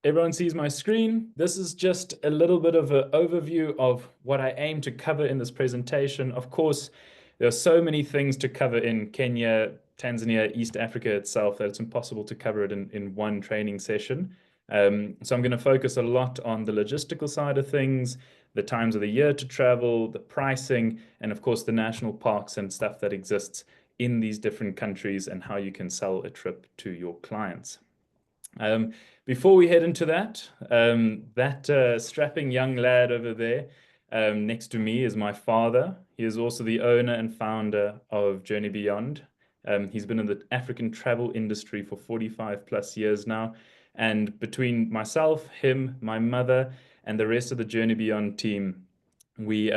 everyone sees my screen. This is just a little bit of an overview of what I aim to cover in this presentation. Of course, there are so many things to cover in Kenya, Tanzania, East Africa itself that it's impossible to cover it in one training session. So I'm going to focus a lot on the logistical side of things, the times of the year to travel, the pricing, and of course the national parks and stuff that exists in these different countries and how you can sell a trip to your clients. Before we head into that, strapping young lad over there next to me is my father. He is also the owner and founder of Journey Beyond. He's been in the African travel industry for 45 plus years now. And between myself, him, my mother, and the rest of the Journey Beyond team, we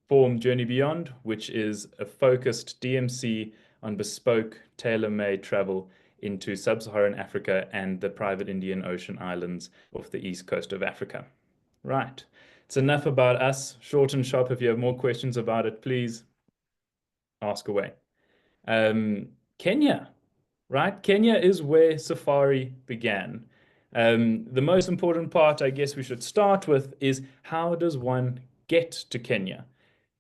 formed Journey Beyond, which is a focused DMC on bespoke, tailor-made travel into sub-Saharan Africa and the private Indian Ocean islands off the east coast of Africa. Right. It's enough about us. Short and sharp. If you have more questions about it, please ask away. Kenya, right? Kenya is where safari began. The most important part, I guess we should start with, is how does one get to Kenya?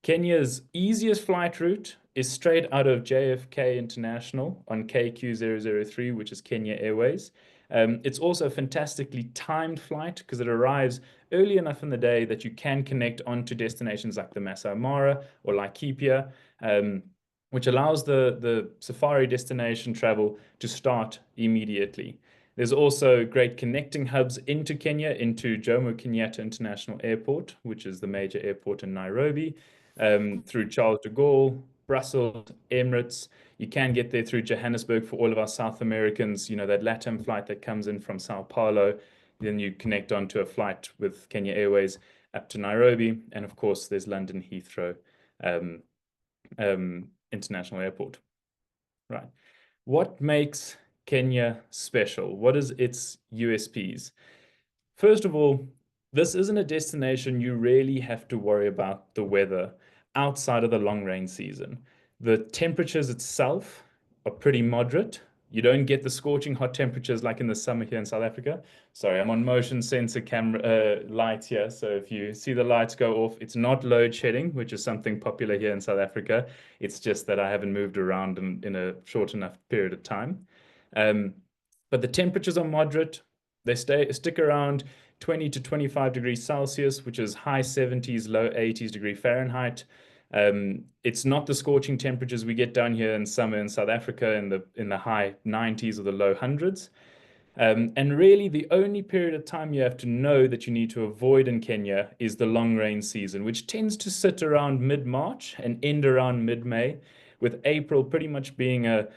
Kenya's easiest flight route is straight out of JFK International on KQ003, which is Kenya Airways. It's also a fantastically timed flight because it arrives early enough in the day that you can connect onto destinations like the Masai Mara or Laikipia, which allows the safari destination travel to start immediately. There's also great connecting hubs into Kenya, into Jomo Kenyatta International Airport, which is the major airport in Nairobi, through Charles de Gaulle, Brussels, Emirates. You can get there through Johannesburg for all of our South Americans, you know, that LATAM flight that comes in from Sao Paulo. Then you connect onto a flight with Kenya Airways up to Nairobi. And of course, there's London Heathrow International Airport. Right. What makes Kenya special? What is its USPs? First of all, this isn't a destination you really have to worry about the weather outside of the long rain season. The temperatures itself are pretty moderate. You don't get the scorching hot temperatures like in the summer here in South Africa. Sorry, I'm on motion sensor camera lights here. So if you see the lights go off, it's not load shedding, which is something popular here in South Africa. It's just that I haven't moved around in a short enough period of time. But the temperatures are moderate. They stick around 20 to 25 degrees Celsius, which is high 70s, low 80s degree Fahrenheit. It's not the scorching temperatures we get down here in summer in South Africa in the high 90s or the low hundreds. And really, the only period of time you have to know that you need to avoid in Kenya is the long rain season, which tends to sit around mid-March and end around mid-May, with April pretty much being a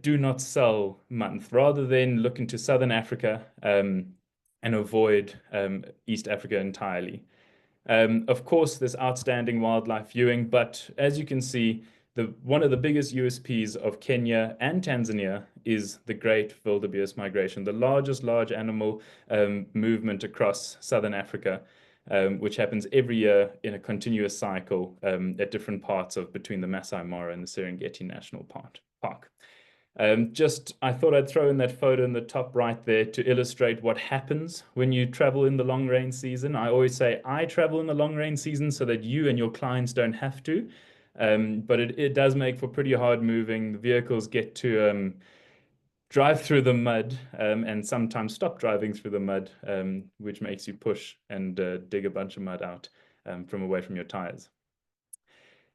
do not sell month, rather than look into Southern Africa and avoid East Africa entirely. Of course, there's outstanding wildlife viewing, but as you can see, one of the biggest USPs of Kenya and Tanzania is the Great Wildebeest Migration, the largest large animal movement across Southern Africa, which happens every year in a continuous cycle at different parts of between the Masai Mara and the Serengeti National Park. I thought I'd throw in that photo in the top right there to illustrate what happens when you travel in the long rain season. I always say I travel in the long rain season so that you and your clients don't have to. But it does make for pretty hard moving. The vehicles get to drive through the mud and sometimes stop driving through the mud, which makes you push and dig a bunch of mud out from away from your tires.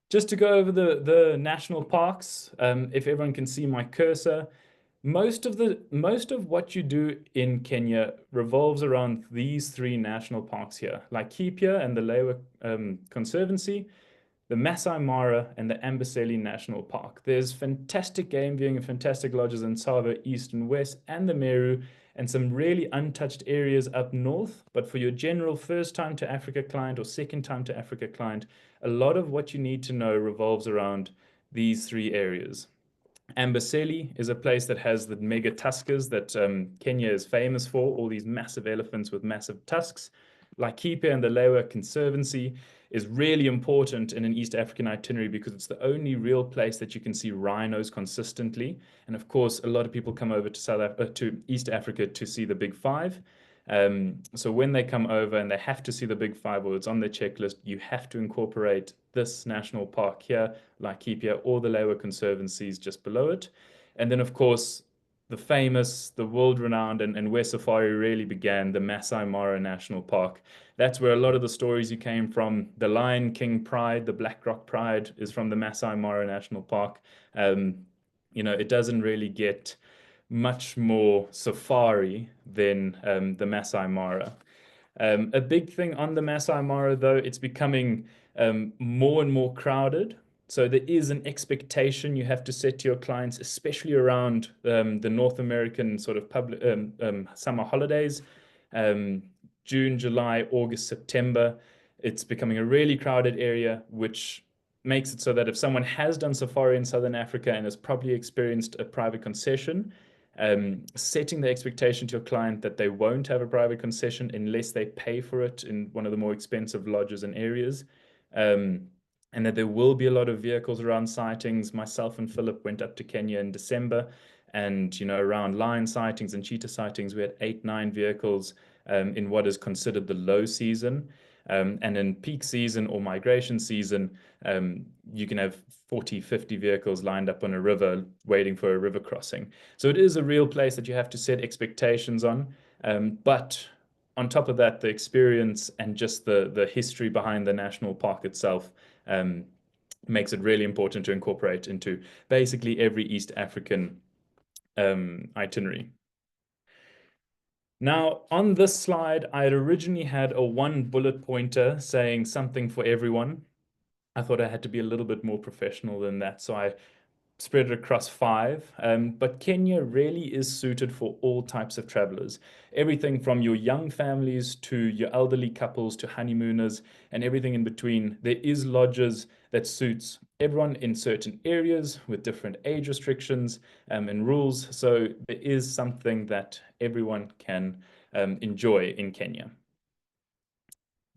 Just to go over the national parks, if everyone can see my cursor, most of what you do in Kenya revolves around these three national parks here, Laikipia and the Lewa Conservancy, the Masai Mara, and the Amboseli National Park. There's fantastic game viewing and fantastic lodges in Tsavo, East and West, and the Meru, and some really untouched areas up north. But for your general first time to Africa client or second time to Africa client, a lot of what you need to know revolves around these three areas. Amboseli is a place that has the mega tuskers that Kenya is famous for, all these massive elephants with massive tusks. Laikipia and the Lewa Conservancy is really important in an East African itinerary because it's the only real place that you can see rhinos consistently. And of course, a lot of people come over to East Africa to see the Big Five. So when they come over and they have to see the Big Five, or it's on their checklist, you have to incorporate this national park here, Laikipia, or the Lewa Conservancies just below it. And then, of course, the famous, the world-renowned, and where safari really began, the Masai Mara National Park. That's where a lot of the stories you came from. The Lion King pride, the Black Rock pride is from the Masai Mara National Park. It doesn't really get much more safari than the Masai Mara. A big thing on the Masai Mara, though, it's becoming more and more crowded. So there is an expectation you have to set to your clients, especially around the North American sort of public summer holidays, June, July, August, September. It's becoming a really crowded area, which makes it so that if someone has done safari in Southern Africa and has probably experienced a private concession, setting the expectation to your client that they won't have a private concession unless they pay for it in one of the more expensive lodges and areas. And that there will be a lot of vehicles around sightings. Myself and Philip went up to Kenya in December, and around lion sightings and cheetah sightings, we had 8, 9 vehicles in what is considered the low season. And in peak season or migration season, you can have 40, 50 vehicles lined up on a river waiting for a river crossing. So it is a real place that you have to set expectations on. But on top of that, the experience and just the history behind the national park itself makes it really important to incorporate into basically every East African itinerary. Now, on this slide, I had originally had a 1 bullet pointer saying something for everyone. I thought I had to be a little bit more professional than that, so I spread it across 5. But Kenya really is suited for all types of travelers. Everything from your young families to your elderly couples to honeymooners and everything in between. There is lodges that suits everyone in certain areas with different age restrictions and rules. So there is something that everyone can enjoy in Kenya.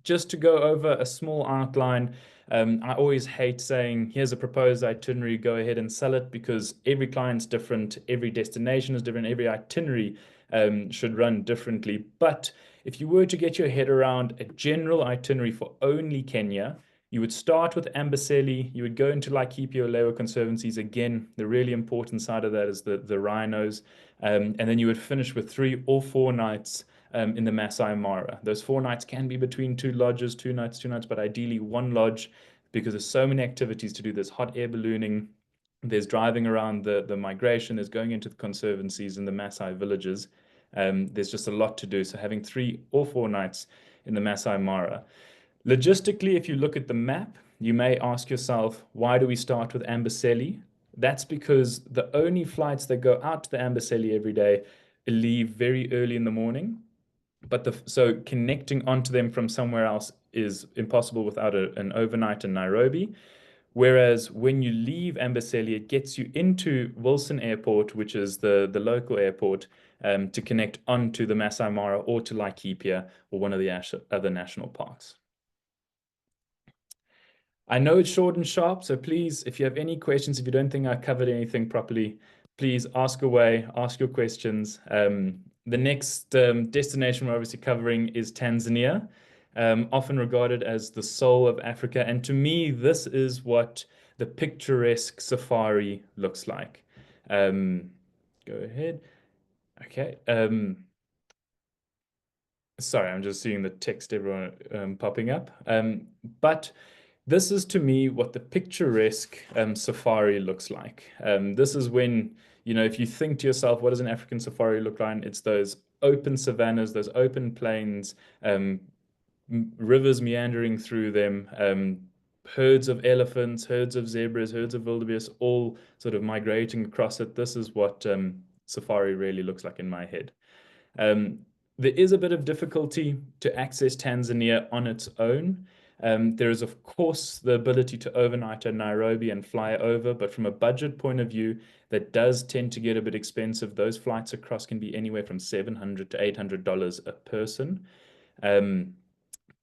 Just to go over a small outline, I always hate saying, here's a proposed itinerary, go ahead and sell it, because every client's different, every destination is different, every itinerary should run differently. But if you were to get your head around a general itinerary for only Kenya, you would start with Amboseli, you would go into Laikipia or Lewa Conservancies. Again, the really important side of that is the rhinos. And then you would finish with 3 or 4 nights in the Masai Mara. Those 4 nights can be between 2 lodges, 2 nights, 2 nights, but ideally 1 lodge, because there's so many activities to do. There's hot air ballooning, there's driving around the migration, there's going into the conservancies and the Masai villages. There's just a lot to do. So having 3 or 4 nights in the Masai Mara. Logistically, if you look at the map, you may ask yourself, why do we start with Amboseli? That's because the only flights that go out to the Amboseli every day leave very early in the morning. So connecting onto them from somewhere else is impossible without an overnight in Nairobi. Whereas when you leave Amboseli, it gets you into Wilson Airport, which is the local airport, to connect onto the Masai Mara or to Laikipia or one of the other national parks. I know it's short and sharp, so please, if you have any questions, if you don't think I covered anything properly, please ask away, ask your questions. The next destination we're obviously covering is Tanzania, often regarded as the soul of Africa. And to me, this is what the picturesque safari looks like. Go ahead. Okay. Sorry, I'm just seeing the text everyone popping up. But this is, to me, what the picturesque safari looks like. This is when, if you think to yourself, what does an African safari look like? It's those open savannas, those open plains, rivers meandering through them, herds of elephants, herds of zebras, herds of wildebeest, all sort of migrating across it. This is what safari really looks like in my head. There is a bit of difficulty to access Tanzania on its own. There is, of course, the ability to overnight in Nairobi and fly over, but from a budget point of view, that does tend to get a bit expensive. Those flights across can be anywhere from $700 to $800 a person.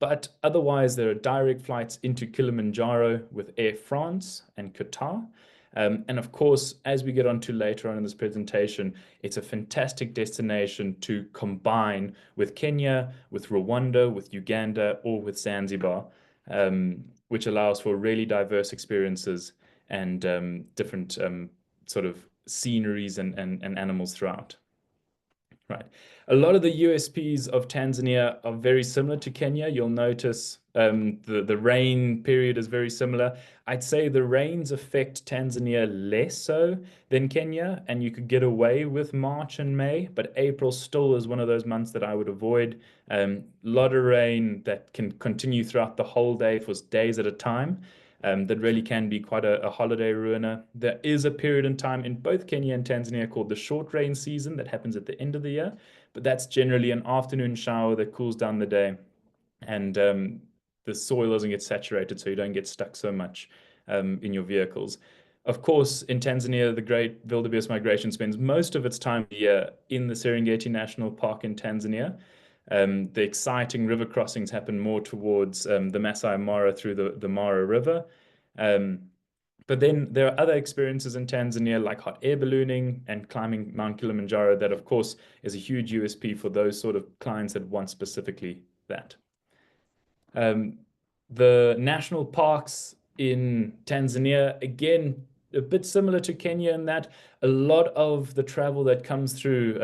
But otherwise, there are direct flights into Kilimanjaro with Air France and Qatar. And of course, as we get on to later on in this presentation, it's a fantastic destination to combine with Kenya, with Rwanda, with Uganda, or with Zanzibar, which allows for really diverse experiences and different sort of sceneries and animals throughout. Right. A lot of the USPs of Tanzania are very similar to Kenya. You'll notice the rain period is very similar. I'd say the rains affect Tanzania less so than Kenya, and you could get away with March and May, but April still is one of those months that I would avoid. A lot of rain that can continue throughout the whole day for days at a time. That really can be quite a holiday ruiner. There is a period in time in both Kenya and Tanzania called the short rain season that happens at the end of the year, but that's generally an afternoon shower that cools down the day, and the soil doesn't get saturated, so you don't get stuck so much in your vehicles. Of course, in Tanzania, the great wildebeest migration spends most of its time of the year in the Serengeti National Park in Tanzania. The exciting river crossings happen more towards the Masai Mara through the Mara River. Um, but then there are other experiences in Tanzania, like hot air ballooning and climbing Mount Kilimanjaro, that, of course, is a huge USP for those sort of clients that want specifically that. Um, the national parks in Tanzania, again, a bit similar to Kenya in that a lot of the travel that comes through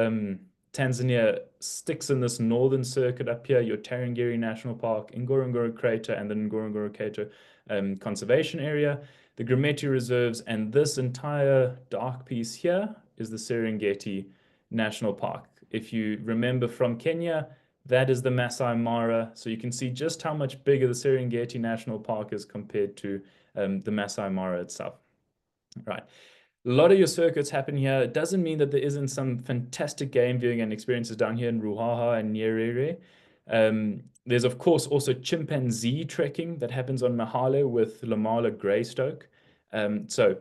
Tanzania sticks in this northern circuit up here, your Tarangire National Park, Ngorongoro Crater, and the Ngorongoro Crater Conservation Area, the Grumeti Reserves, and this entire dark piece here is the Serengeti National Park. If you remember from Kenya, that is the Masai Mara. So you can see just how much bigger the Serengeti National Park is compared to the Masai Mara itself. Right. A lot of your circuits happen here. It doesn't mean that there isn't some fantastic game viewing and experiences down here in Ruaha and Nyerere. There's, of course, also chimpanzee trekking that happens on Mahale with Lamala Greystoke. So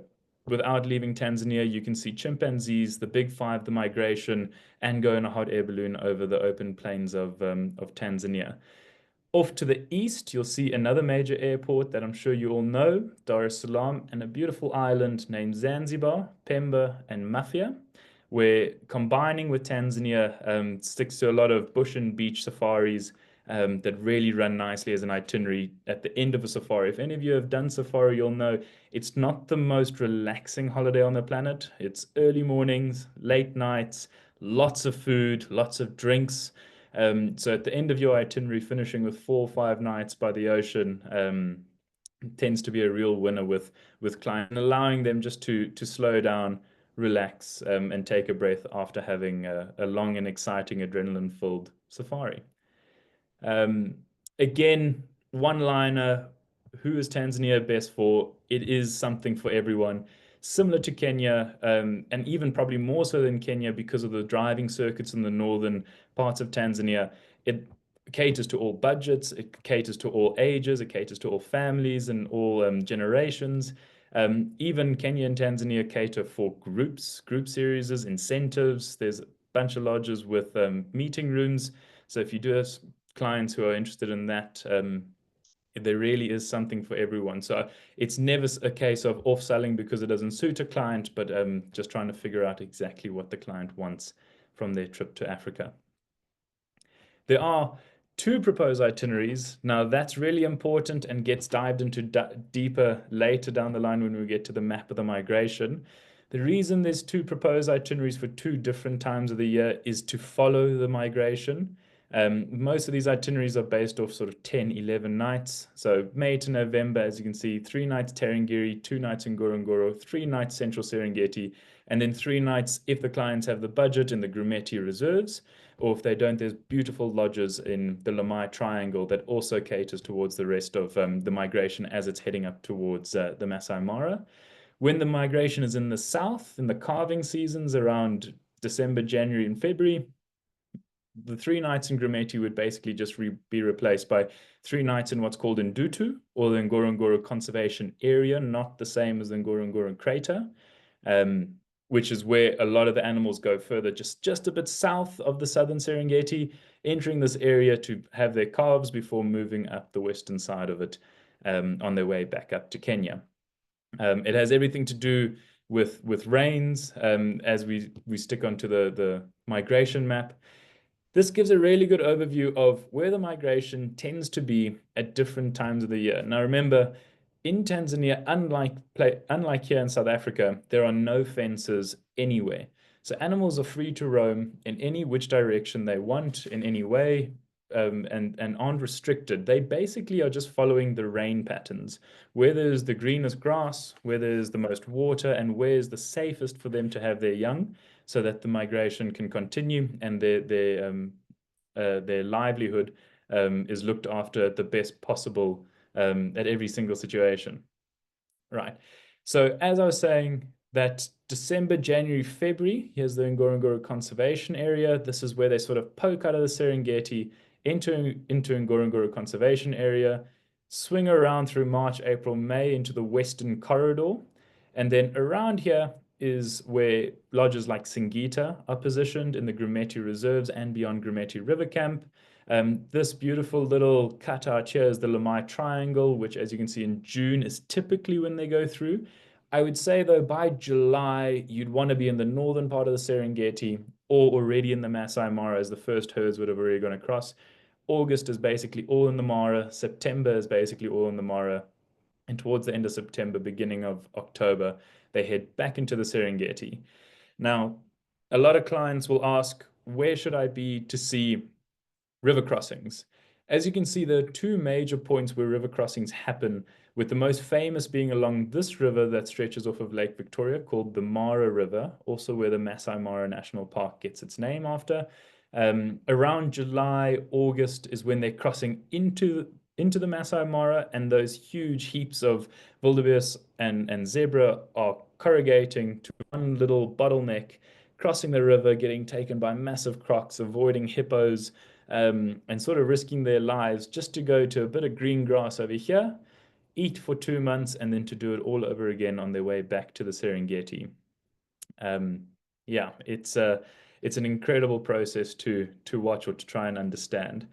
without leaving Tanzania, you can see chimpanzees, the big five, the migration, and go in a hot air balloon over the open plains of Tanzania. Off to the east, you'll see another major airport that I'm sure you all know, Dar es Salaam, and a beautiful island named Zanzibar, Pemba, and Mafia, where combining with Tanzania sticks to a lot of bush and beach safaris that really run nicely as an itinerary at the end of a safari. If any of you have done safari, you'll know it's not the most relaxing holiday on the planet. It's early mornings, late nights, lots of food, lots of drinks. So at the end of your itinerary, finishing with 4 or 5 nights by the ocean tends to be a real winner with clients, and allowing them just to slow down, relax, and take a breath after having a long and exciting adrenaline-filled safari. Again, one-liner, who is Tanzania best for? It is something for everyone. Similar to Kenya, and even probably more so than Kenya because of the driving circuits in the northern parts of Tanzania. It caters to all budgets, it caters to all ages, it caters to all families and all generations. Even Kenya and Tanzania cater for groups, group series, incentives. There's a bunch of lodges with meeting rooms. So if you do have clients who are interested in that, there really is something for everyone. So it's never a case of off-selling because it doesn't suit a client, but just trying to figure out exactly what the client wants from their trip to Africa. There are 2 proposed itineraries. Now that's really important and gets dived into deeper later down the line when we get to the map of the migration. The reason there's 2 proposed itineraries for 2 different times of the year is to follow the migration. Most of these itineraries are based off sort of 10, 11 nights. So May to November, as you can see, 3 nights Tarangire, 2 nights in Ngorongoro, 3 nights Central Serengeti, and then 3 nights, if the clients have the budget, in the Grumeti Reserves, or if they don't, there's beautiful lodges in the Lamai Triangle that also caters towards the rest of the migration as it's heading up towards the Masai Mara. When the migration is in the south, in the calving seasons around December, January, and February, the 3 nights in Grumeti would basically just be replaced by 3 nights in what's called Ndutu, or the Ngorongoro Conservation Area, not the same as the Ngorongoro Crater. which is where a lot of the animals go further, just a bit south of the southern Serengeti, entering this area to have their calves before moving up the western side of it on their way back up to Kenya. It has everything to do with rains as we stick onto the migration map. This gives a really good overview of where the migration tends to be at different times of the year. Now, remember, in Tanzania, unlike here in South Africa, there are no fences anywhere. So animals are free to roam in any which direction they want, in any way, and aren't restricted. They basically are just following the rain patterns. Where there's the greenest grass, where there's the most water, and where's the safest for them to have their young, so that the migration can continue and their livelihood is looked after at the best possible at every single situation. Right. So as I was saying, that December, January, February, here's the Ngorongoro Conservation Area. This is where they sort of poke out of the Serengeti into Ngorongoro Conservation Area, swing around through March, April, May into the Western Corridor. And then around here is where lodges like Singita are positioned in the Grumeti Reserves and beyond Grumeti River Camp. This beautiful little cutout here is the Lamai Triangle, which, as you can see, in June is typically when they go through. I would say, though, by July, you'd want to be in the northern part of the Serengeti or already in the Masai Mara, as the first herds would have already gone across. August is basically all in the Mara. September is basically all in the Mara. And towards the end of September, beginning of October, they head back into the Serengeti. Now, a lot of clients will ask, where should I be to see river crossings? As you can see, there are two major points where river crossings happen, with the most famous being along this river that stretches off of Lake Victoria called the Mara River, also where the Masai Mara National Park gets its name after. Around July, August is when they're crossing into the Masai Mara, and those huge heaps of wildebeest and zebra are corrugating to one little bottleneck, crossing the river, getting taken by massive crocs, avoiding hippos, and sort of risking their lives just to go to a bit of green grass over here, eat for 2 months, and then to do it all over again on their way back to the Serengeti. Yeah, it's an incredible process to watch or to try and understand.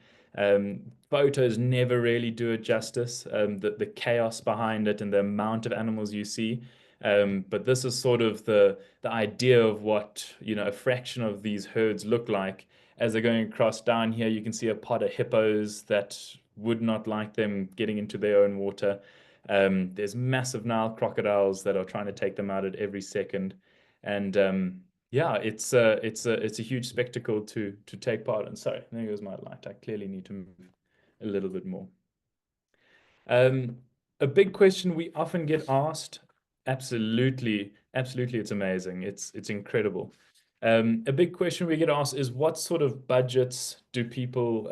Photos never really do it justice, the chaos behind it and the amount of animals you see. But this is sort of the idea of what, a fraction of these herds look like. As they're going across down here, you can see a pod of hippos that would not like them getting into their own water. There's massive Nile crocodiles that are trying to take them out at every second. And yeah, it's a huge spectacle to take part in. Sorry, there goes my light. I clearly need to move a little bit more. A big question we often get asked, absolutely, it's amazing. It's incredible. A big question we get asked is, what sort of budgets do people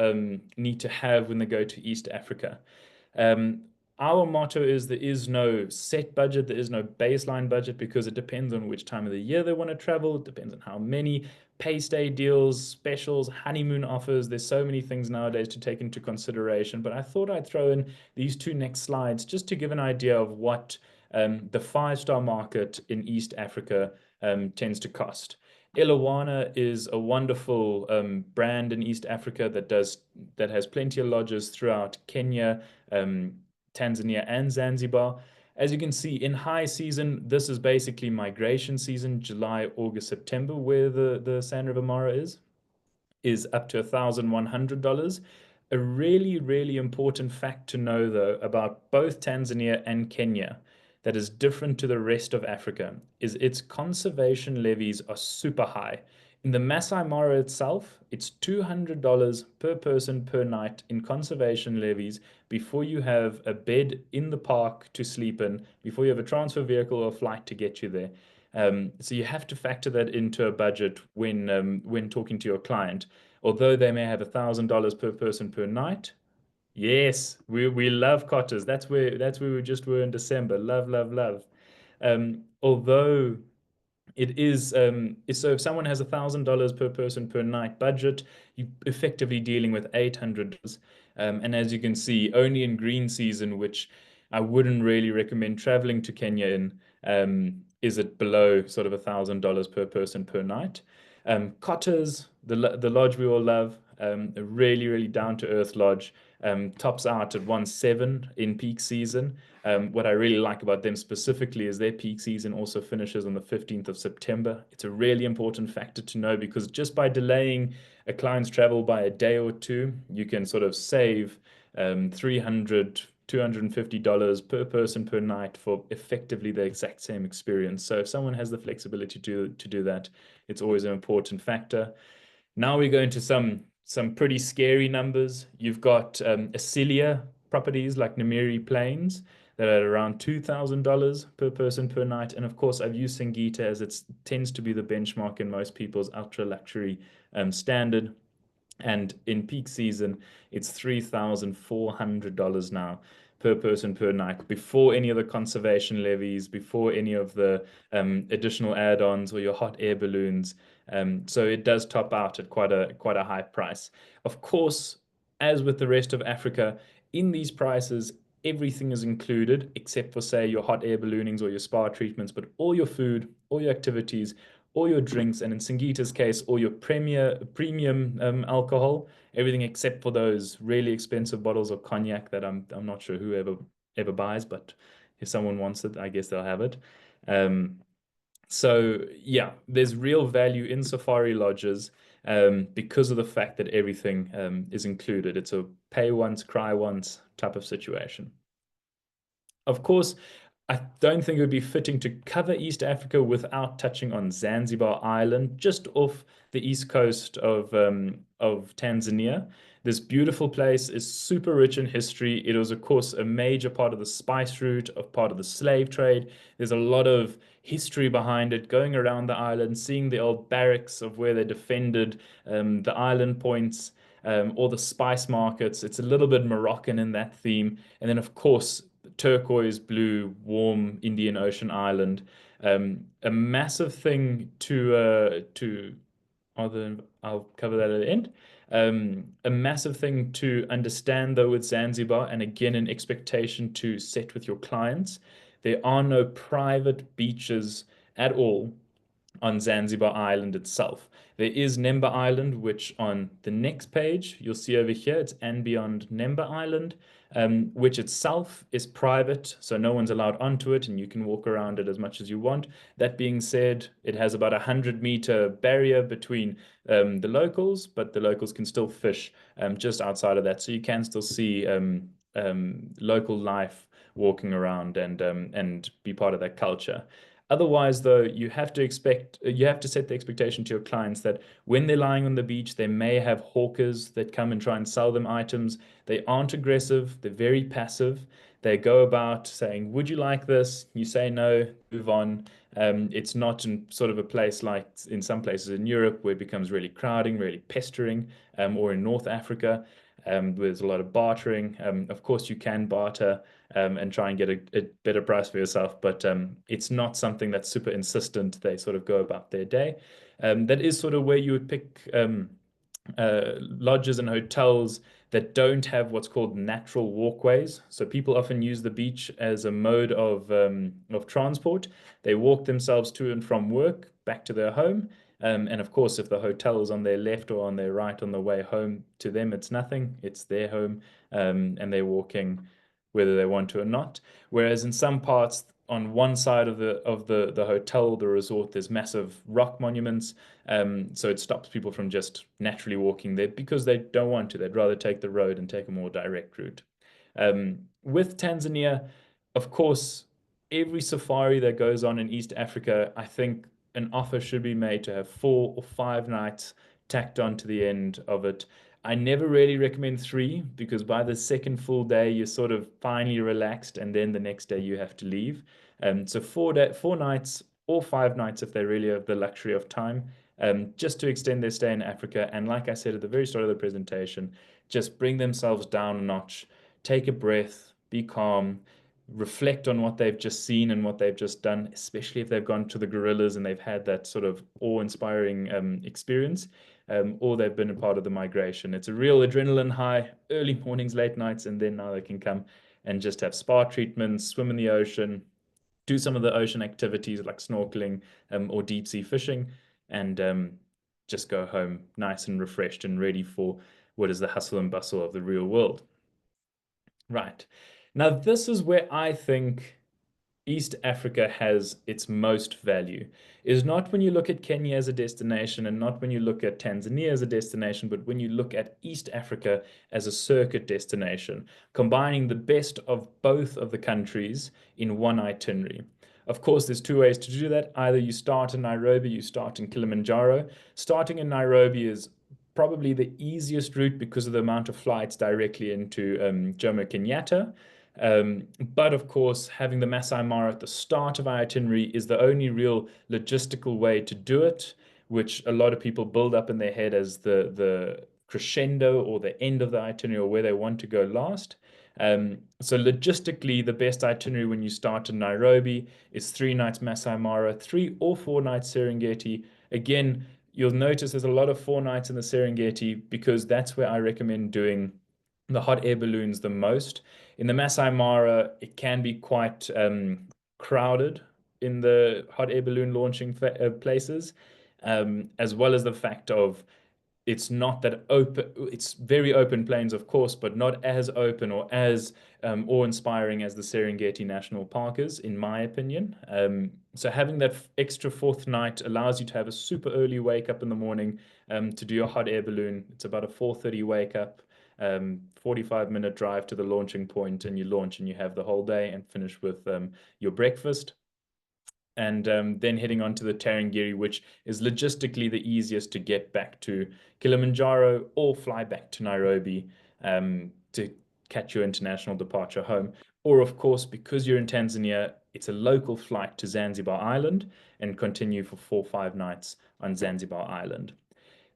need to have when they go to East Africa? Our motto is there is no set budget, there is no baseline budget, because it depends on which time of the year they want to travel. It depends on how many pay stay deals, specials, honeymoon offers. There's so many things nowadays to take into consideration. But I thought I'd throw in these two next slides just to give an idea of what the five-star market in East Africa tends to cost. Eliwana is a wonderful brand in East Africa that has plenty of lodges throughout Kenya, Tanzania, and Zanzibar. As you can see, in high season, this is basically migration season, July, August, September, where the Sand River Mara is up to $1,100. A really, really important fact to know, though, about both Tanzania and Kenya that is different to the rest of Africa is its conservation levies are super high. In the Masai Mara itself, it's $200 per person per night in conservation levies before you have a bed in the park to sleep in, before you have a transfer vehicle or flight to get you there. So you have to factor that into a budget when talking to your client. Although they may have $1,000 per person per night. Yes, we love cotters. That's where we just were in December. Love, love, love. Although it is so if someone has $1,000 per person per night budget, you're effectively dealing with $800. And as you can see, only in green season, which I wouldn't really recommend traveling to Kenya in, is it below sort of $1,000 per person per night? Cotters, the lodge we all love, a really, really down-to-earth lodge, tops out at 1.7 in peak season. What I really like about them specifically is their peak season also finishes on the 15th of September. It's a really important factor to know because just by delaying a client's travel by a day or two, you can sort of save 300, $250 per person per night for effectively the exact same experience. So if someone has the flexibility to do that, it's always an important factor. Now we go into some pretty scary numbers. You've got Acilia properties like Namiri Plains that are at around $2,000 per person per night. And of course, I've used Singita as it tends to be the benchmark in most people's ultra luxury standard. And in peak season, it's $3,400 now per person per night before any of the conservation levies, before any of the additional add-ons or your hot air balloons. So it does top out at quite a high price. Of course, as with the rest of Africa, in these prices, everything is included except for, say, your hot air balloonings or your spa treatments, but all your food, all your activities, all your drinks, and in Singita's case, all your premium alcohol, everything except for those really expensive bottles of cognac that I'm not sure who ever buys, but if someone wants it, I guess they'll have it. So yeah, there's real value in safari lodges because of the fact that everything is included. It's a pay once, cry once type of situation. Of course, I don't think it would be fitting to cover East Africa without touching on Zanzibar Island, just off the east coast of Tanzania. This beautiful place is super rich in history. It was, of course, a major part of the spice route, a part of the slave trade. There's a lot of history behind it, going around the island, seeing the old barracks of where they defended the island points, or the spice markets. It's a little bit Moroccan in that theme. And then, of course, turquoise blue, warm Indian Ocean island. A massive thing to other, I'll cover that at the end. A massive thing to understand though with Zanzibar, and again, an expectation to set with your clients. There are no private beaches at all on Zanzibar Island itself. There is Nemba Island, which on the next page you'll see over here, it's and beyond Nemba Island, which itself is private, so no one's allowed onto it, and you can walk around it as much as you want. That being said, it has about 100-meter barrier between the locals, but the locals can still fish just outside of that, so you can still see local life walking around and be part of that culture. Otherwise, though, you have to set the expectation to your clients that when they're lying on the beach, they may have hawkers that come and try and sell them items. They aren't aggressive, they're very passive. They go about saying, would you like this? You say no, move on. It's not in sort of a place like in some places in Europe where it becomes really crowding, really pestering, or in North Africa, where there's a lot of bartering. Of course, you can barter and try and get a better price for yourself. But it's not something that's super insistent. They sort of go about their day. That is sort of where you would pick lodges and hotels that don't have what's called natural walkways. So people often use the beach as a mode of transport. They walk themselves to and from work back to their home. And of course, if the hotel is on their left or on their right on the way home, to them it's nothing. It's their home, and they're walking whether they want to or not. Whereas in some parts, on one side of the hotel, the resort, there's massive rock monuments. So it stops people from just naturally walking there because they don't want to. They'd rather take the road and take a more direct route. With Tanzania, of course, every safari that goes on in East Africa, I think an offer should be made to have 4 or 5 nights tacked on to the end of it. I never really recommend 3 because by the second full day, you're sort of finally relaxed, and then the next day you have to leave. So 4 nights or 5 nights if they really have the luxury of time, just to extend their stay in Africa. And like I said at the very start of the presentation, just bring themselves down a notch, take a breath, be calm, reflect on what they've just seen and what they've just done, especially if they've gone to the gorillas and they've had that sort of awe-inspiring experience, or they've been a part of the migration. It's a real adrenaline high, early mornings, late nights, and then now they can come and just have spa treatments, swim in the ocean, do some of the ocean activities like snorkeling or deep sea fishing, and just go home nice and refreshed and ready for what is the hustle and bustle of the real world. Right. Now, this is where I think East Africa has its most value, is not when you look at Kenya as a destination and not when you look at Tanzania as a destination, but when you look at East Africa as a circuit destination, combining the best of both of the countries in one itinerary. Of course, there's two ways to do that. Either you start in Nairobi, you start in Kilimanjaro. Starting in Nairobi is probably the easiest route because of the amount of flights directly into Jomo Kenyatta. But of course, having the Masai Mara at the start of our itinerary is the only real logistical way to do it, which a lot of people build up in their head as the crescendo or the end of the itinerary or where they want to go last. So logistically, the best itinerary when you start in Nairobi is 3 nights Masai Mara, 3 or 4 nights Serengeti. Again, you'll notice there's a lot of 4 nights in the Serengeti because that's where I recommend doing the hot air balloons the most. In the Masai Mara, it can be quite crowded in the hot air balloon launching places, as well as the fact of it's not that open. It's very open plains, of course, but not as open or as awe-inspiring as the Serengeti National Park is, in my opinion. So having that extra fourth night allows you to have a super early wake up in the morning to do your hot air balloon. It's about a 4:30 wake up, 45-minute drive to the launching point, and you launch and you have the whole day and finish with your breakfast and then heading on to the Tarangire, which is logistically the easiest to get back to Kilimanjaro or fly back to Nairobi to catch your international departure home. Or, of course, because you're in Tanzania, it's a local flight to Zanzibar Island and continue for 4 or 5 nights on Zanzibar Island.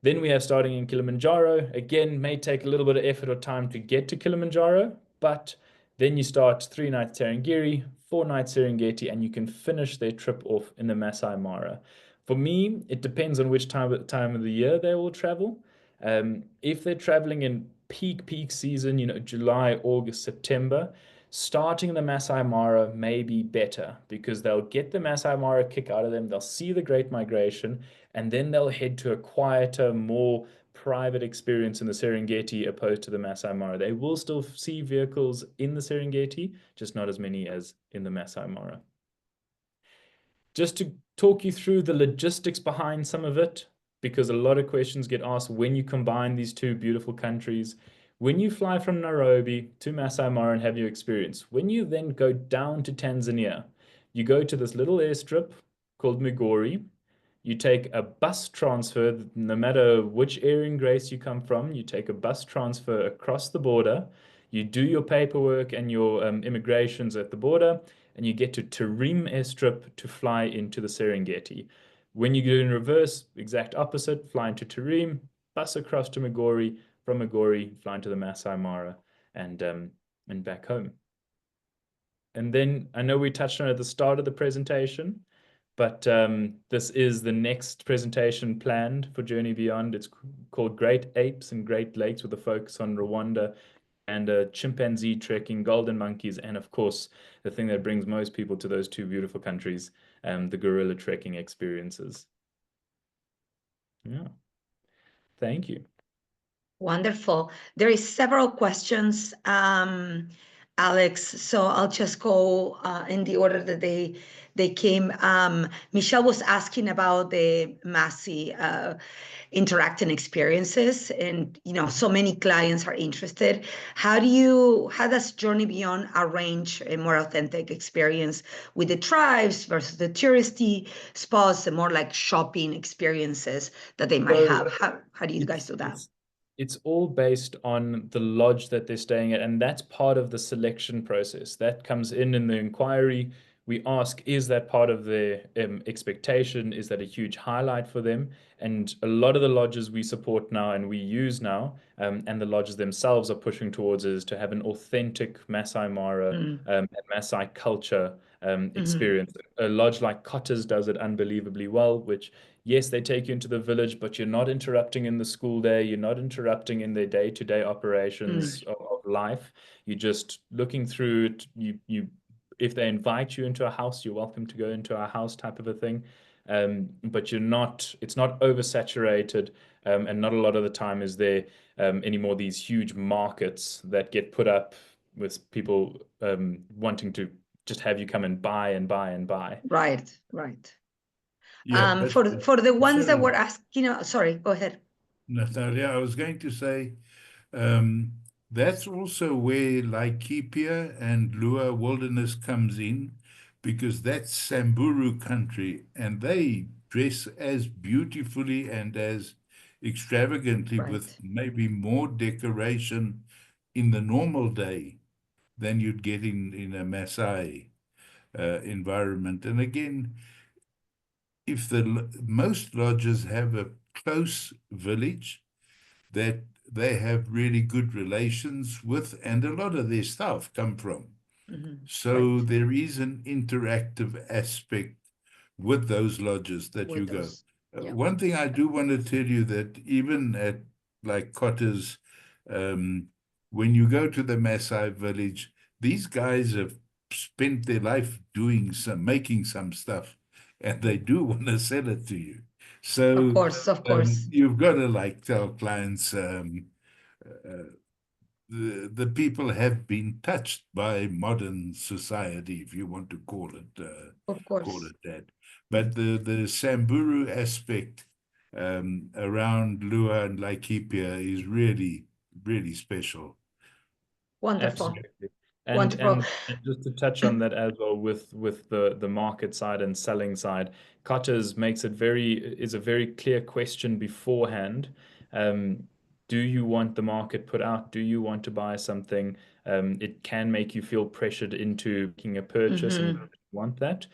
Then we have starting in Kilimanjaro. Again, may take a little bit of effort or time to get to Kilimanjaro, but then you start 3 nights Tarangire, 4 nights Serengeti, and you can finish their trip off in the Masai Mara. For me, it depends on which time of the year they will travel. If they're traveling in peak season, July, August, September, starting the Masai Mara may be better because they'll get the Masai Mara kick out of them. They'll see the Great Migration, and then they'll head to a quieter, more private experience in the Serengeti opposed to the Masai Mara. They will still see vehicles in the Serengeti, just not as many as in the Masai Mara. Just to talk you through the logistics behind some of it, because a lot of questions get asked when you combine these two beautiful countries. When you fly from Nairobi to Masai Mara and have your experience, when you then go down to Tanzania, you go to this little airstrip called Migori. You take a bus transfer, no matter which area in Grace you come from, you take a bus transfer across the border. You do your paperwork and your immigrations at the border, and you get to Tarim airstrip to fly into the Serengeti. When you go in reverse, exact opposite, fly into Tarim, bus across to Migori, from Migori, fly into the Masai Mara, and back home. And then I know we touched on it at the start of the presentation, but this is the next presentation planned for Journey Beyond. It's called Great Apes and Great Lakes with a focus on Rwanda and chimpanzee trekking, golden monkeys, and of course, the thing that brings most people to those two beautiful countries, the gorilla trekking experiences. Yeah. Thank you. Wonderful. There is several questions, Alex. So I'll just go in the order that they came. Michelle was asking about the Massey interacting experiences, and so many clients are interested. How does Journey Beyond arrange a more authentic experience with the tribes versus the touristy spots, and more like shopping experiences that they might have? How do you guys do that? It's all based on the lodge that they're staying at, and that's part of the selection process. That comes in the inquiry. We ask, is that part of their expectation? Is that a huge highlight for them? And a lot of the lodges we support now and we use now, and the lodges themselves are pushing towards is to have an authentic Masai Mara and Masai culture experience. A lodge like Cotters does it unbelievably well, which yes, they take you into the village, but you're not interrupting in the school day. You're not interrupting in their day-to-day operations of life. You're just looking through it. You if they invite you into a house, you're welcome to go into our house type of a thing. But it's not oversaturated, and not a lot of the time is there anymore these huge markets that get put up with people wanting to just have you come and buy and buy and buy. Right, right. Yeah, but For the ones that were Sharon, asking, sorry, go ahead. Natalia, I was going to say um, that's also where Laikipia and Lua Wilderness comes in, because that's Samburu country, and they dress as beautifully and as extravagantly with Right. maybe more decoration in the normal day than you'd get in a Maasai environment. And again, if most lodges have a close village that they have really good relations with, and a lot of their staff come from. So Right. there is an interactive aspect with those lodges that you With go. those. Yeah. One thing I do want to tell you, that even at like Cotta's, um, when you go to the Maasai village, these guys have spent their life making some stuff, and they do want to sell it to you. Of So course, of course. you've got to like tell clients, uh, the people have been touched by modern society, if you want to Of call course. it that. But the Samburu aspect around Lua and Laikipia is really, really special. Wonderful. Absolutely. Wonderful. And just to touch on that as well with the market side and selling side, Kotters makes it is a very clear question beforehand. Um, do you want the market put out? Do you want to buy something? It can make you feel pressured into making a purchase, and we don't want that.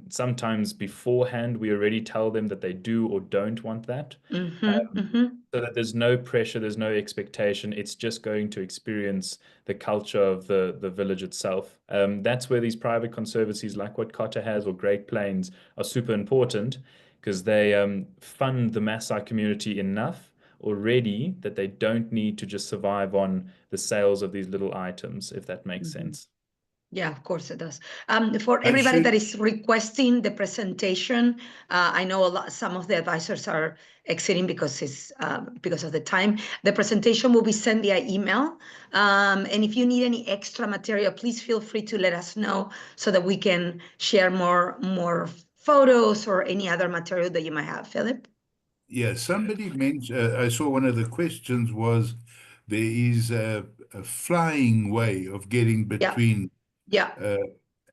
Sometimes beforehand, we already tell them that they do or don't want that. So that there's no pressure, there's no expectation. It's just going to experience the culture of the village itself. That's where these private conservancies, like what Cotta has or Great Plains, are super important, because they fund the Maasai community enough already that they don't need to just survive on the sales of these little items, if that makes sense. Yeah, of course it does. For I everybody that should, is requesting the presentation, I know some of the advisors are exiting because of the time. The presentation will be sent via email. And if you need any extra material, please feel free to let us know so that we can share more photos or any other material that you might have, Philip. yeah, somebody mentioned, I saw one of the questions was there is a flying way of getting Yeah, between, yeah. uh,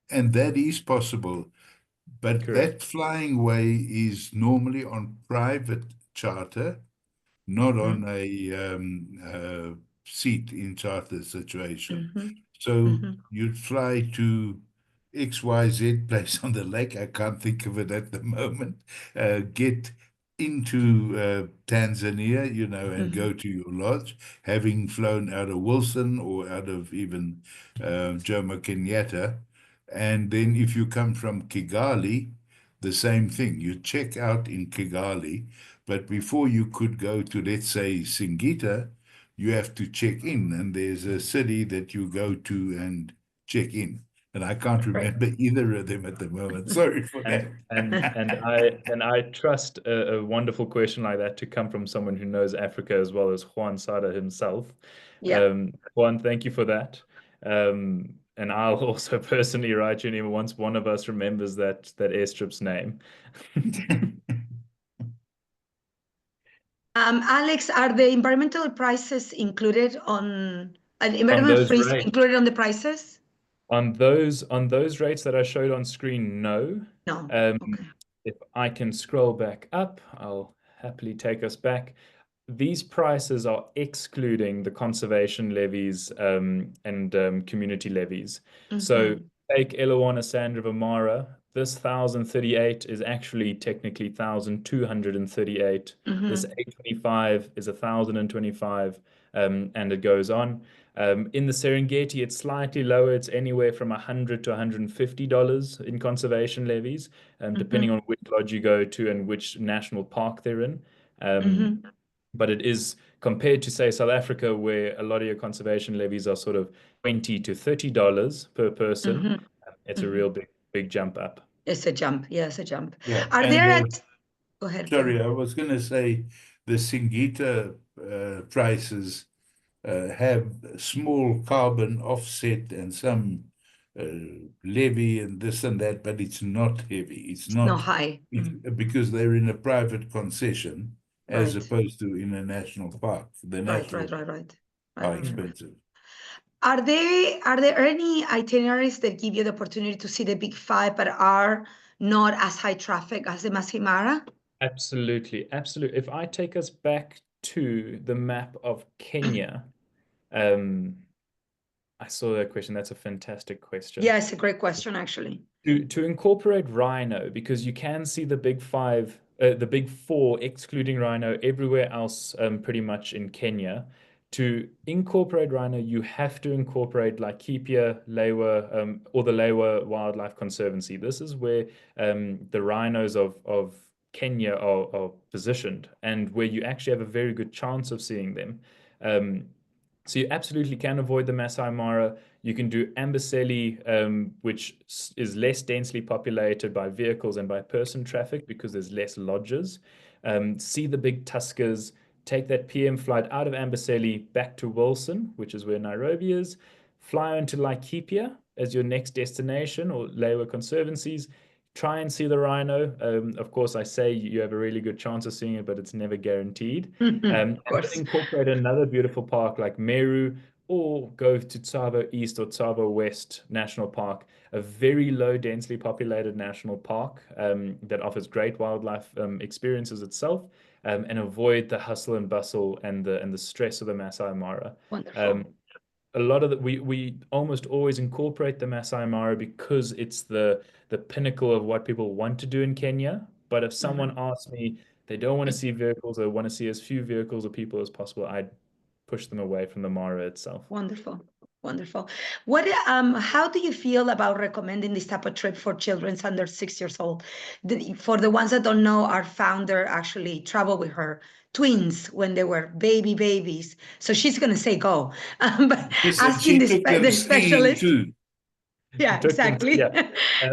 and that is possible. But Correct. that flying way is normally on private charter, not on a seat in charter situation. So you'd fly to XYZ place on the lake. I can't think of it at the moment. Get into Tanzania, and go to your lodge, having flown out of Wilson or out of even Jomo Kenyatta. And then if you come from Kigali, the same thing. You check out in Kigali, but before you could go to, let's say, Singita, you have to check in, and there's a city that you go to and check in. And I can't Right. remember either of them at the moment. Sorry for that. And I trust a wonderful question like that to come from someone who knows Africa as well as Juan Sada himself. Yeah. Juan, thank you for that. And I'll also personally write your name once one of us remembers that airstrip's name. Alex, are the environmental prices included on On environmental those fees rates, included on the prices? on those rates that I showed on screen, no. No. Um, Okay. if I can scroll back up, I'll happily take us back. These prices are excluding the conservation levies and community levies. So take Eliwana Sand River Mara. This 1,038 is actually technically 1,238. This 825 is 1,025, and it goes on. In the Serengeti, it's slightly lower. It's anywhere from $100 to $150 in conservation levies, depending on which lodge you go to and which national park they're in. But it is compared to, say, South Africa, where a lot of your conservation levies are sort of $20 to $30 per person. It's a real big jump up. It's a jump. Yeah, it's a jump. Yeah, Are and there go ahead, sorry, Philip. I was going to say the Singita prices have small carbon offset and some levy and this and that, but it's not heavy. It's No not high. because they're in a private concession as Right. opposed to in a national park. The national are expensive. Are there any itineraries that give you the opportunity to see the big five, but are not as high traffic as the Masai Mara? Absolutely, absolutely. If I take us back to the map of Kenya, um, I saw that question. That's a fantastic question. Yeah, it's a great question, actually. To incorporate rhino, because you can see the big five, the big four, excluding rhino, everywhere else, pretty much in Kenya. To incorporate rhino, you have to incorporate Laikipia, Lewa, or the Lewa Wildlife Conservancy. This is where the rhinos of Kenya are positioned, and where you actually have a very good chance of seeing them. So you absolutely can avoid the Masai Mara. You can do Amboseli, which is less densely populated by vehicles and by person traffic because there's less lodges. See the big tuskers, take that PM flight out of Amboseli back to Wilson, which is where Nairobi is, fly on to Laikipia as your next destination or Lewa Conservancies. Try and see the rhino. Of course, I say you have a really good chance of seeing it, but it's never guaranteed. Of And course. then incorporate another beautiful park like Meru, or go to Tsavo East or Tsavo West National Park, a very low densely populated national park that offers great wildlife experiences itself, and avoid the hustle and bustle and the stress of the Masai Mara. Wonderful. A lot of we almost always incorporate the Masai Mara because it's the pinnacle of what people want to do in Kenya. But if someone asks me, they don't want to see vehicles, they want to see as few vehicles or people as possible, I'd push them away from the Mara itself. Wonderful. Wonderful. How do you feel about recommending this type of trip for children under 6 years old? For the ones that don't know, our founder actually traveled with her twins when they were babies. So she's going to say go. But Listen, asking she took them the skiing specialist. too. Yeah, exactly.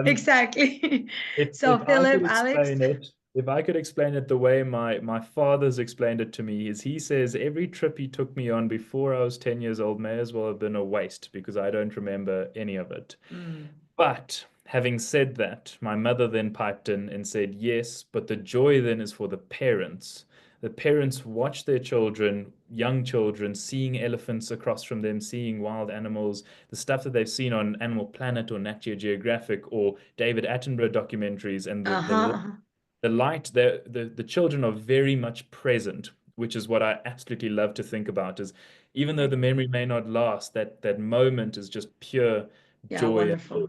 Exactly. So If I Philip, could Alex. explain it, if I could explain it the way my father's explained it to me, is he says every trip he took me on before I was 10 years old may as well have been a waste because I don't remember any of it. But having said that, my mother then piped in and said, yes, but the joy then is for the parents. The parents watch their children, young children, seeing elephants across from them, seeing wild animals, the stuff that they've seen on Animal Planet or Nat Geo Geographic or David Attenborough documentaries, and the light, the children are very much present, which is what I absolutely love to think about. Is even though the memory may not last, that moment is just pure joy. Wonderful.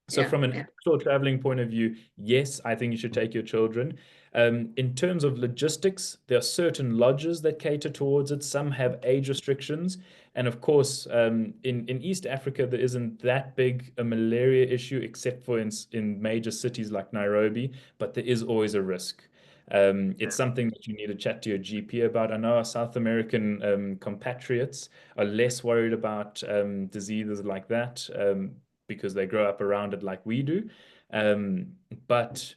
So from an actual traveling point of view, yes, I think you should take your children. In terms of logistics, there are certain lodges that cater towards it. Some have age restrictions. And of course, in East Africa, there isn't that big a malaria issue, except for in major cities like Nairobi, but there is always a risk. It's something that you need to chat to your GP about. I know our South American compatriots are less worried about diseases like that because they grow up around it like we do. But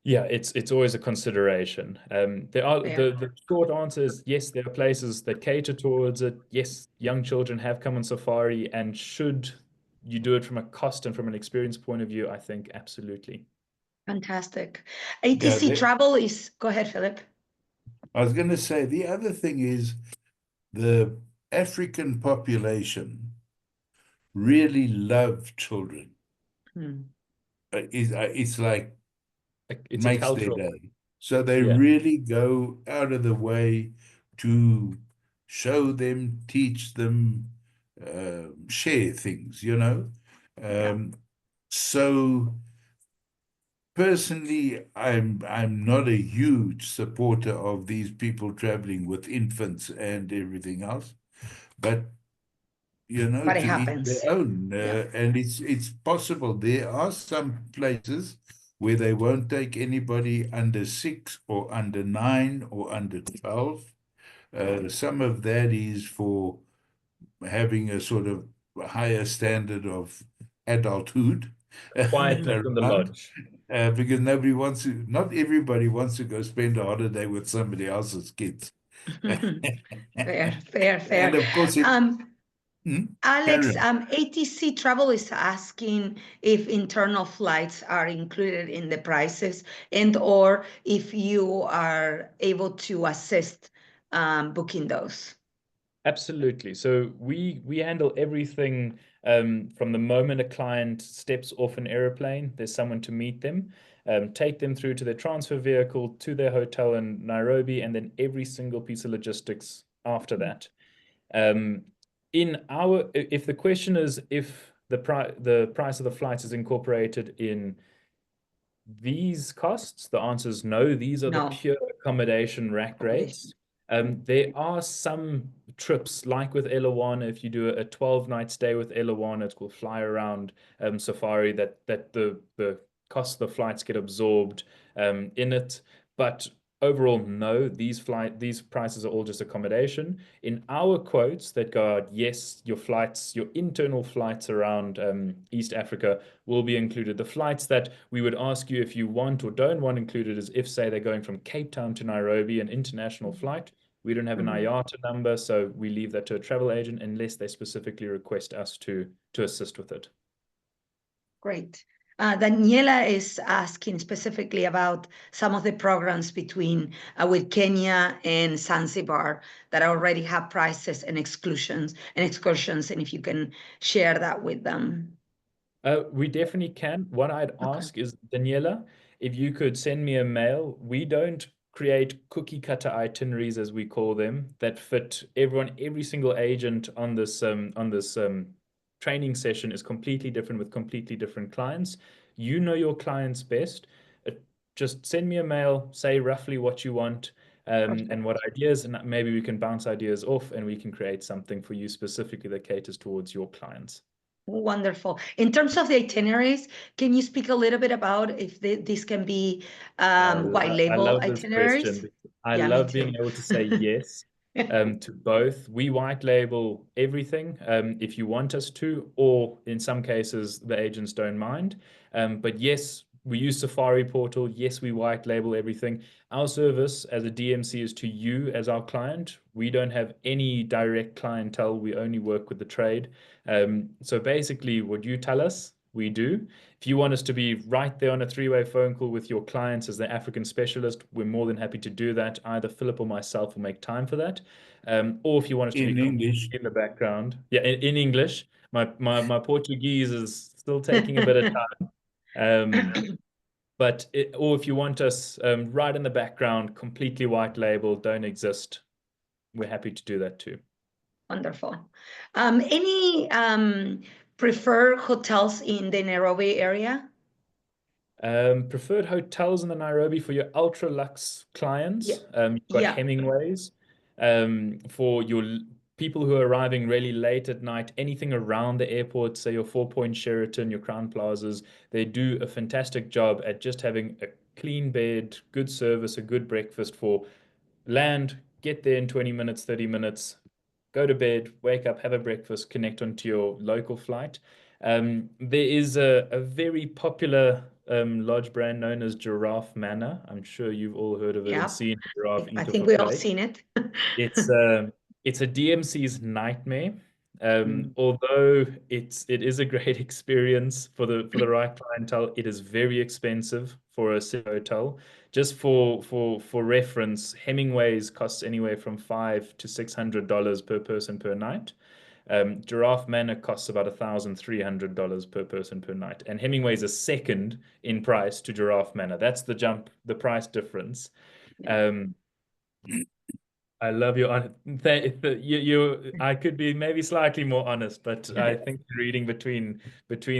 yeah, it's always a consideration. There are the short answer is yes, there are places that cater towards it. Yes, young children have come on safari, and should you do it from a cost and from an experience point of view, I think absolutely. Fantastic. ATC travel is, go ahead, Philip. I was going to say the other thing is the African population really love children. It's like it's makes a their cultural day. So they really go out of the way to show them, teach them, share things, you know. So personally, I'm not a huge supporter of these people traveling with infants and everything else, but you know, But it to each happens. their own. And it's possible. There are some places where they won't take anybody under 6 or under 9 or under 12. Some of that is for having a sort of higher standard of adulthood Quietness in the around, lodge. because not everybody wants to go spend a holiday with somebody else's kids. Fair. And of course, Alex, carry on. ATC Travel is asking if internal flights are included in the prices and or if you are able to assist booking those. Absolutely. So we handle everything from the moment a client steps off an airplane, there's someone to meet them, take them through to their transfer vehicle, to their hotel in Nairobi, and then every single piece of logistics after that. If the question is if the price of the flights is incorporated in these costs, the answer is no. These are the No. pure accommodation rack rates. There are some trips, like with Elawana, if you do a 12-night stay with Elawana, it's called Fly Around Safari, that the cost of the flights get absorbed in it. But overall, no, these prices are all just accommodation. In our quotes that go out, yes, your internal flights around East Africa will be included. The flights that we would ask you if you want or don't want included is if, say, they're going from Cape Town to Nairobi, an international flight. We don't have an IATA number, so we leave that to a travel agent unless they specifically request us to assist with it. Great. Daniela is asking specifically about some of the programs with Kenya and Zanzibar that already have prices and exclusions and excursions, and if you can share that with them. We definitely can. What I'd ask is, Daniela, if you could send me a mail. We don't create cookie cutter itineraries, as we call them, that fit everyone. Every single agent on this training session is completely different with completely different clients. You know your clients best. Just send me a mail, say roughly what you want, and what ideas, and maybe we can bounce ideas off and we can create something for you specifically that caters towards your clients. Wonderful. In terms of the itineraries, can you speak a little bit about if this can be white I label love this itineraries? question. I Yeah, love me too. being able to say yes to both. We white label everything if you want us to, or in some cases, the agents don't mind. But yes, we use Safari Portal. Yes, we white label everything. Our service as a DMC is to you as our client. We don't have any direct clientele. We only work with the trade. So basically, what you tell us, we do. If you want us to be right there on a three-way phone call with your clients as the African specialist, we're more than happy to do that. Either Philip or myself will make time for that. Or if you want us to be In English. in the background, yeah, in English. My Portuguese is still taking a bit of time. Or if you want us right in the background, completely white label, don't exist, we're happy to do that too. Wonderful. Any preferred hotels in the Nairobi area? Preferred hotels in the Nairobi for your ultra luxe clients. You've got Hemingways. For your people who are arriving really late at night, anything around the airport, say your Four Point Sheraton, your Crown Plazas, they do a fantastic job at just having a clean bed, good service, a good breakfast for land, get there in 20 minutes, 30 minutes, go to bed, wake up, have a breakfast, connect onto your local flight. There is a very popular lodge brand known as Giraffe Manor. I'm sure you've all heard of it and seen giraffe eat I off think a we all plate. seen it. It's a DMC's nightmare. Although it is a great experience for the right clientele, it is very expensive for a city hotel. Just for reference, Hemingway's costs anywhere from $500 to $600 per person per night. Giraffe Manor costs about $1,300 per person per night, and Hemingway's is second in price to Giraffe Manor. That's the price difference. I love your I could be maybe slightly more honest, but I think you're reading between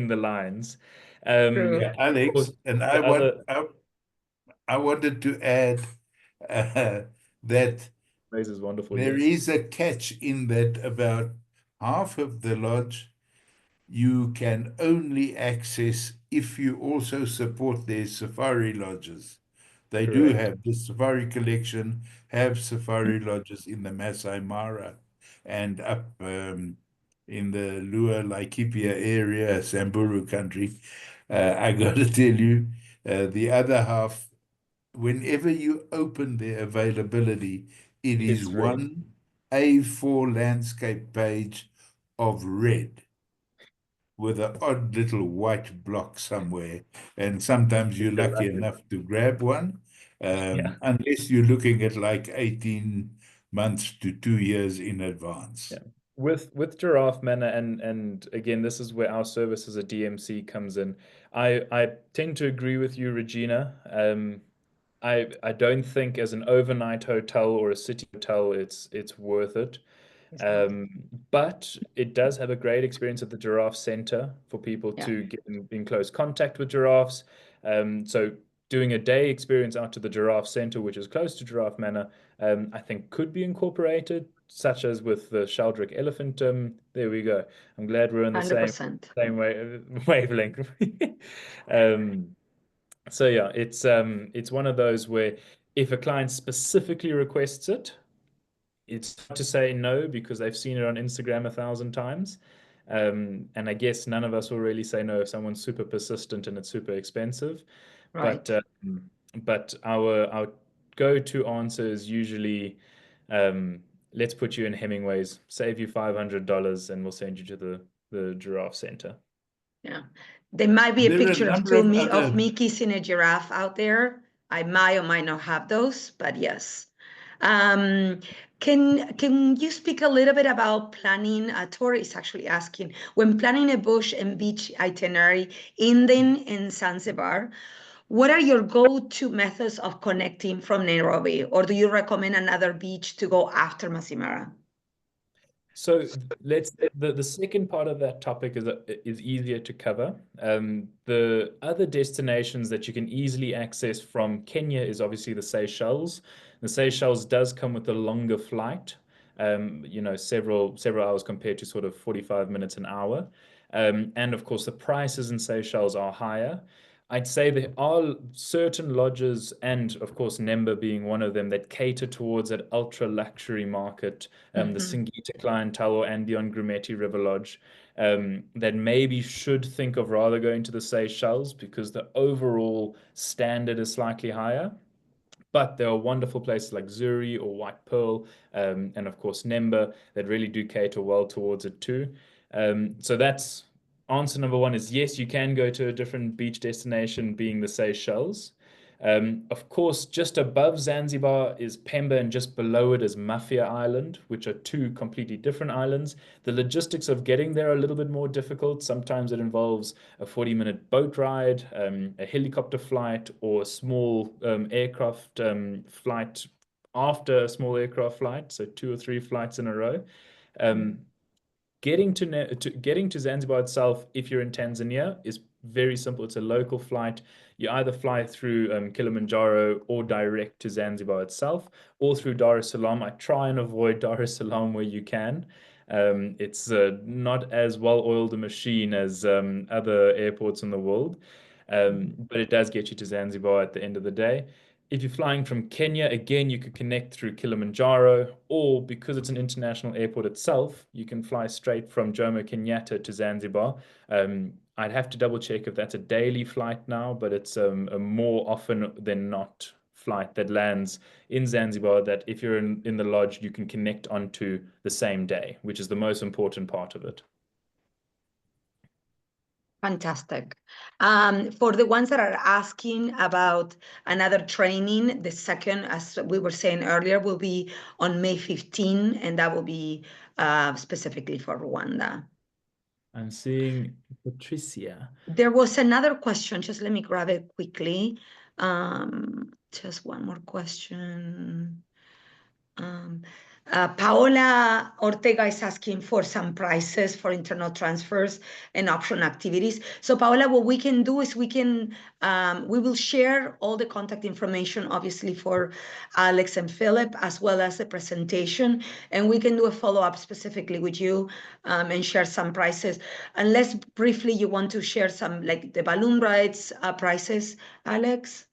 the lines. Yeah, Alex, and I wanted to add that is wonderful. there Yes. is a catch in that about half of the lodge you can only access if you also support their safari lodges. They do Correct. have the safari collection, have safari lodges in the Masai Mara and up in the Lua Laikipia area, Samburu country. I got to tell you, the other half, whenever you open their availability, it is It's red. one A4 landscape page of red with an odd little white block somewhere. And sometimes you're lucky enough to grab one, Yeah. unless you're looking at like 18 months to 2 years in advance. Yeah. With Giraffe Manor, and again, this is where our service as a DMC comes in. I tend to agree with you, Regina. I don't think as an overnight hotel or a city hotel, it's worth it. It's not. But it does have a great experience at the Giraffe Center for people Yeah. to get in close contact with giraffes. So doing a day experience out to the Giraffe Center, which is close to Giraffe Manor, I think could be incorporated, such as with the Sheldrick Elephant. There we go. I'm glad we're on the same 100%. wavelength. Um, so yeah, it's one of those where if a client specifically requests it, it's hard to say no because they've seen it on Instagram 1,000 times. And I guess none of us will really say no if someone's super persistent and it's super expensive. Right. But our go-to answer is usually, let's put you in Hemingway's, save you $500, and we'll send you to the Giraffe Center. Yeah. There might be a There are a picture of number of of other me kissing a giraffe out there. I might or might not have those, but yes. Can you speak a little bit about planning? Tori is actually asking, when planning a bush and beach itinerary in Zanzibar, what are your go-to methods of connecting from Nairobi? Or do you recommend another beach to go after Masimara? So the second part of that topic is easier to cover. The other destinations that you can easily access from Kenya is obviously the Seychelles. The Seychelles does come with a longer flight, several hours compared to sort of 45 minutes an hour. And of course, the prices in Seychelles are higher. I'd say there are certain lodges, and of course, Nemba being one of them, that cater towards that ultra luxury market, the Singita clientele or Andion Grumeti River Lodge, that maybe should think of rather going to the Seychelles because the overall standard is slightly higher. But there are wonderful places like Zuri or White Pearl, and of course Nemba that really do cater well towards it too. So that's answer number one is yes, you can go to a different beach destination, being the Seychelles. Of course, just above Zanzibar is Pemba, and just below it is Mafia Island, which are two completely different islands. The logistics of getting there are a little bit more difficult. Sometimes it involves a 40-minute boat ride, a helicopter flight, or a small aircraft flight after a small aircraft flight, so 2 or 3 flights in a row. Getting to Zanzibar itself, if you're in Tanzania, is very simple. It's a local flight. You either fly through Kilimanjaro or direct to Zanzibar itself, or through Dar es Salaam. I try and avoid Dar es Salaam where you can. It's not as well-oiled a machine as other airports in the world, but it does get you to Zanzibar at the end of the day. If you're flying from Kenya, again, you could connect through Kilimanjaro, or because it's an international airport itself, you can fly straight from Jomo Kenyatta to Zanzibar. I'd have to double check if that's a daily flight now, but it's a more often than not flight that lands in Zanzibar that if you're in the lodge, you can connect onto the same day, which is the most important part of it. Fantastic. For the ones that are asking about another training, the second, as we were saying earlier, will be on May 15, and that will be specifically for Rwanda. I'm seeing Patricia. There was another question. Just let me grab it quickly. Just one more question. Paola Ortega is asking for some prices for internal transfers and option activities. So Paola, what we can do is we will share all the contact information, obviously, for Alex and Philip, as well as the presentation, and we can do a follow-up specifically with you and share some prices. Unless briefly you want to share some, like the balloon rides prices, Alex?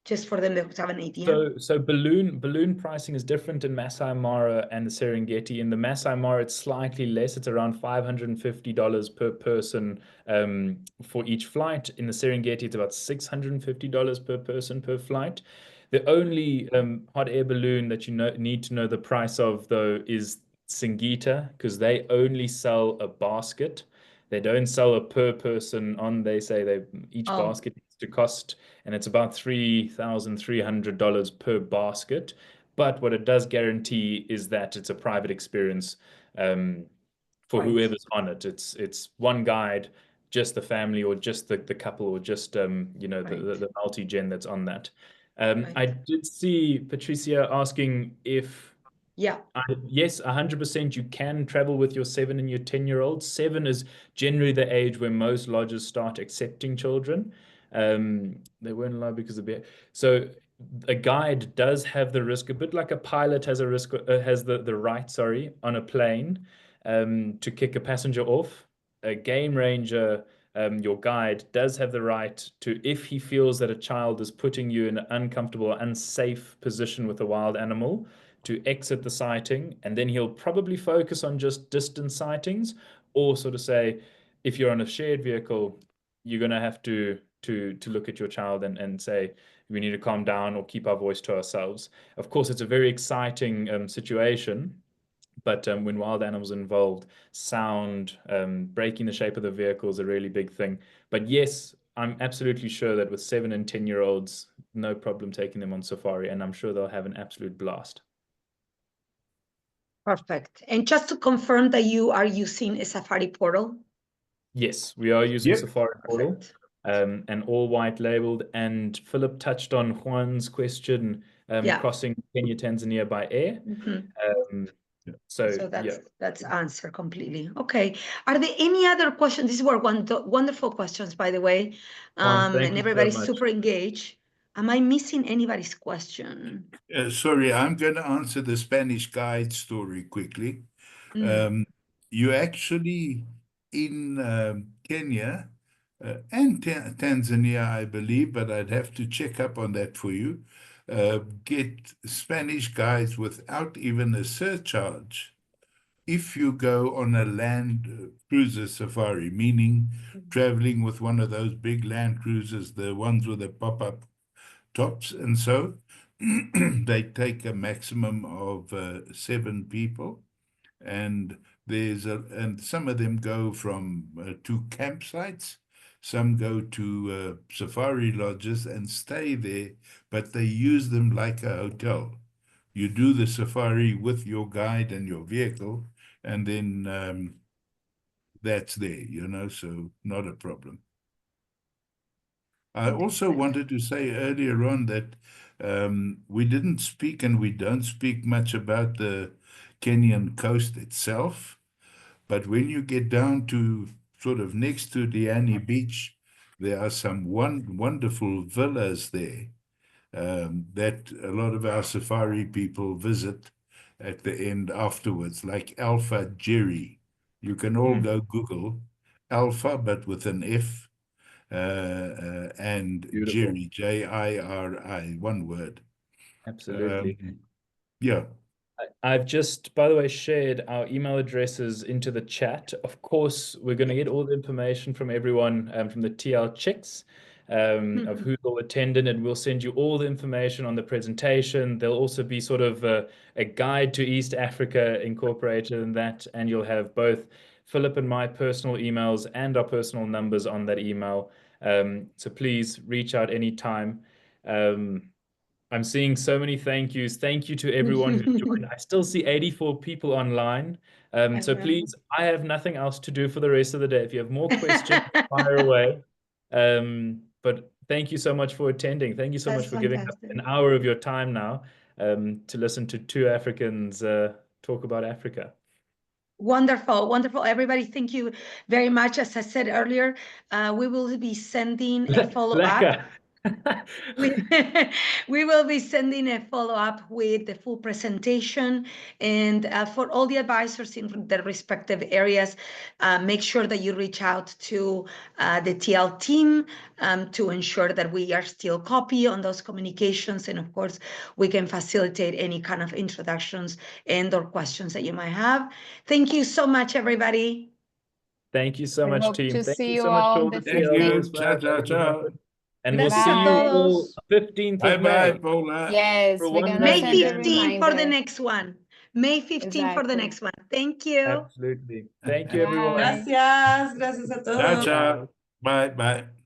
just for them to have an idea? So balloon pricing is different in Masai Mara and the Serengeti. In the Masai Mara, it's slightly less. It's around $550 per person for each flight. In the Serengeti, it's about $650 per person per flight. The only hot air balloon that you need to know the price of, though, is Singita, because they only sell a basket. They don't sell a per person on. They say each basket needs to cost, and it's about $3,300 per basket. But what it does guarantee is that it's a private experience for whoever's on it. It's one guide, just the family, or just the couple, or just the multi-gen that's on that. I did see Patricia asking if yes, 100% you can travel with your 7 and your 10-year-old. 7 is generally the age where most lodges start accepting children. They weren't allowed because of so a guide does have the risk, a bit like a pilot has a risk, has the right, sorry, on a plane to kick a passenger off. A game ranger, your guide does have the right to, if he feels that a child is putting you in an uncomfortable or unsafe position with a wild animal, to exit the sighting, and then he'll probably focus on just distance sightings, or sort of say, if you're on a shared vehicle, you're going to have to look at your child and say, we need to calm down or keep our voice to ourselves. Of course, it's a very exciting situation, but when wild animals are involved, sound, breaking the shape of the vehicle is a really big thing. But yes, I'm absolutely sure that with 7 and 10-year-olds, no problem taking them on safari, and I'm sure they'll have an absolute blast. Perfect. And just to confirm that you are using a Safari portal? Yes, we are using Safari portal, and all white labeled. And Philip touched on Juan's question, crossing Kenya, Tanzania by air. So that's answered completely. Okay. Are there any other questions? These were wonderful questions, by the way. And everybody's super engaged. Am I missing anybody's question? Sorry, I'm going to answer the Spanish guide story quickly. You actually, in Kenya and Tanzania, I believe, but I'd have to check up on that for you, get Spanish guides without even a surcharge if you go on a land cruiser safari, meaning traveling with one of those big land cruisers, the ones with the pop-up tops. And so they take a maximum of 7 people, and and some of them go from to campsites, some go to safari lodges and stay there, but they use them like a hotel. You do the safari with your guide and your vehicle, and then that's there, so not a problem. I also wanted to say earlier on that we didn't speak, and we don't speak much about the Kenyan coast itself. But when you get down to sort of next to Diani Beach, there are some wonderful villas there that a lot of our safari people visit at the end afterwards, like Alpha Jerry. You can all go Google Alpha, but with an F. And Beautiful. Jerry, Jiri, one word. Absolutely. I've just, by the way, shared our email addresses into the chat. Of course, we're going to get all the information from everyone from the TL Chicks of who all attended, and we'll send you all the information on the presentation. There'll also be sort of a guide to East Africa incorporated in that, and you'll have both Philip and my personal emails and our personal numbers on that email. So please reach out anytime. I'm seeing so many thank yous. Thank you to everyone who joined. I still see 84 people online. So please, I have nothing else to do for the rest of the day. If you have more questions, fire away. But thank you so much for attending. Thank you so much for giving us an hour of your time now to listen to 2 Africans talk about Africa. Wonderful, wonderful. Everybody, thank you very much. As I said earlier, we will be sending a follow-up. We will be sending a follow-up with the full presentation, and for all the advisors in their respective areas, make sure that you reach out to the TL team to ensure that we are still copy on those communications, and of course we can facilitate any kind of introductions and or questions that you might have. Thank you so much, everybody. Thank you so We much, hope team. to Thank see you you so much to all all the the Thank TLs you. as Ciao, well. ciao, ciao. And we'll Gracias see a you all todos. 15th Bye of bye, May. Paula. Yes, For we're one gonna May send a 15 for the reminder. next one. May 15 for the Exactly. next one. Thank you. Absolutely. Thank you, everyone. Bye. Gracias, gracias a Ciao, todos. ciao. Bye, bye.